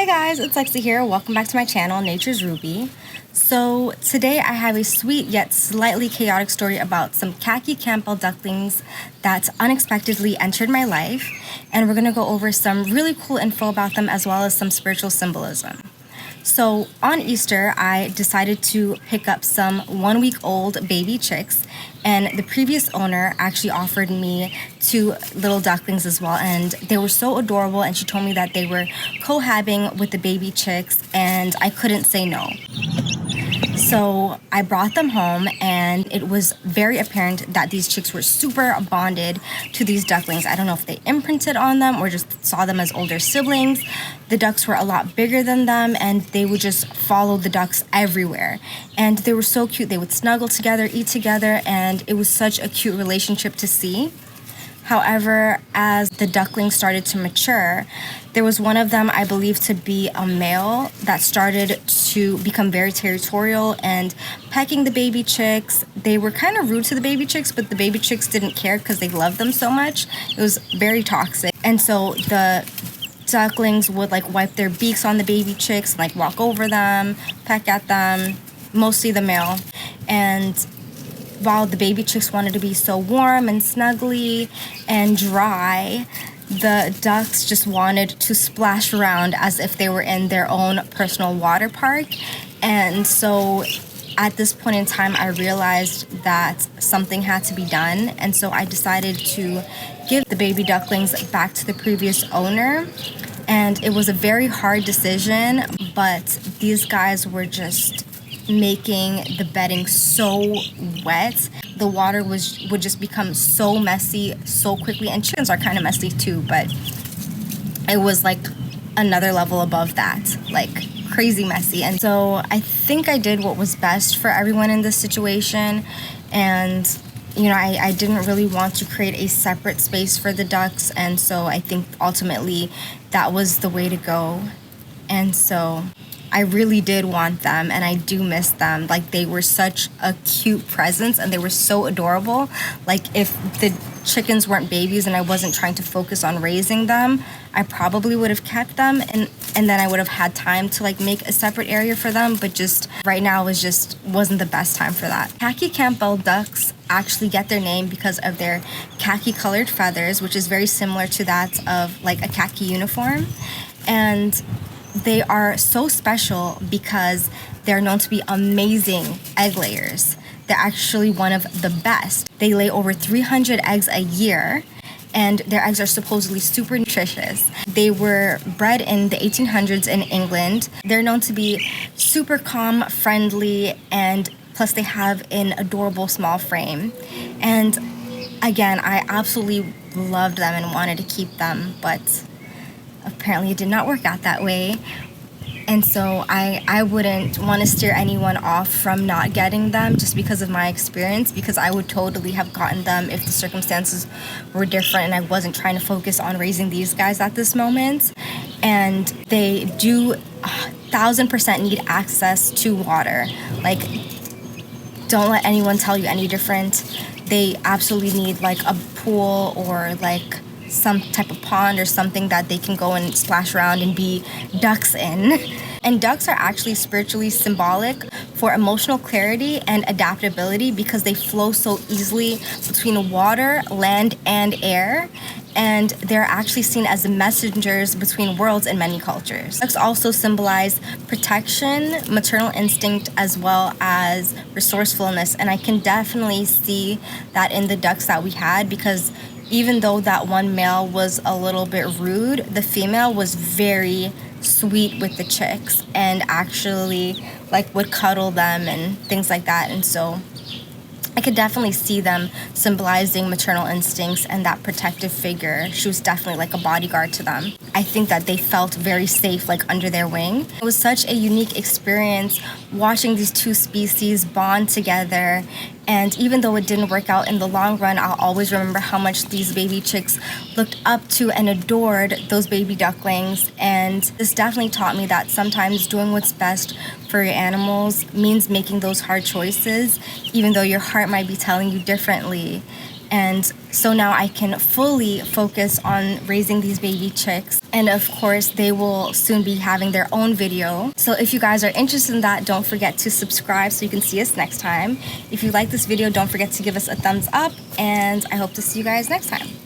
Hey guys, it's Lexi here. Welcome back to my channel, Nature's Ruby. So today I have a sweet yet slightly chaotic story about some Khaki Campbell ducklings that unexpectedly entered my life, and we're going to go over some really cool info about them as well as some spiritual symbolism. So on Easter, I decided to pick up some 1 week old baby chicks, and the previous owner actually offered me 2 little ducklings as well, and they were so adorable, and she told me that they were cohabiting with the baby chicks and I couldn't say no. So I brought them home, and it was very apparent that these chicks were super bonded to these ducklings. I don't know if they imprinted on them or just saw them as older siblings. The ducks were a lot bigger than them, and they would just follow the ducks everywhere. And they were so cute. They would snuggle together, eat together, and it was such a cute relationship to see. However, as the ducklings started to mature, there was one of them, I believe to be a male, that started to become very territorial and pecking the baby chicks. They were kind of rude to the baby chicks, but the baby chicks didn't care because they loved them so much. It was very toxic. And so the ducklings would wipe their beaks on the baby chicks, walk over them, peck at them, mostly the male. And while the baby chicks wanted to be so warm and snuggly and dry, the ducks just wanted to splash around as if they were in their own personal water park. And so at this point in time, I realized that something had to be done. And so I decided to give the baby ducklings back to the previous owner. And it was a very hard decision, but these guys were just making the bedding so wet. The water would just become so messy so quickly, and chickens are kind of messy too, but it was another level above that, crazy messy. And so I think I did what was best for everyone in this situation. And I didn't really want to create a separate space for the ducks, and so I think ultimately that was the way to go. And so I really did want them, and I do miss them. They were such a cute presence, and they were so adorable. If the chickens weren't babies and I wasn't trying to focus on raising them, I probably would have kept them, and then I would have had time to make a separate area for them. But just right now wasn't the best time for that. Khaki Campbell ducks actually get their name because of their khaki colored feathers, which is very similar to that of a khaki uniform. And they are so special because they're known to be amazing egg layers. They're actually one of the best. They lay over 300 eggs a year, and their eggs are supposedly super nutritious. They were bred in the 1800s in England. They're known to be super calm, friendly, and plus they have an adorable small frame. And again, I absolutely loved them and wanted to keep them, but apparently it did not work out that way. And so I wouldn't want to steer anyone off from not getting them just because of my experience, because I would totally have gotten them if the circumstances were different and I wasn't trying to focus on raising these guys at this moment. And they do 1000% need access to water. Don't let anyone tell you any different. They absolutely need a pool or some type of pond or something that they can go and splash around and be ducks in. And ducks are actually spiritually symbolic for emotional clarity and adaptability because they flow so easily between water, land, and air. And they're actually seen as the messengers between worlds in many cultures. Ducks also symbolize protection, maternal instinct, as well as resourcefulness. And I can definitely see that in the ducks that we had, because even though that one male was a little bit rude, the female was very sweet with the chicks and actually would cuddle them and things like that. And so I could definitely see them symbolizing maternal instincts and that protective figure. She was definitely a bodyguard to them. I think that they felt very safe under their wing. It was such a unique experience watching these 2 species bond together. And even though it didn't work out in the long run, I'll always remember how much these baby chicks looked up to and adored those baby ducklings. And this definitely taught me that sometimes doing what's best for your animals means making those hard choices, even though your heart might be telling you differently. And so now I can fully focus on raising these baby chicks. And of course, they will soon be having their own video. So if you guys are interested in that, don't forget to subscribe so you can see us next time. If you like this video, don't forget to give us a thumbs up, and I hope to see you guys next time.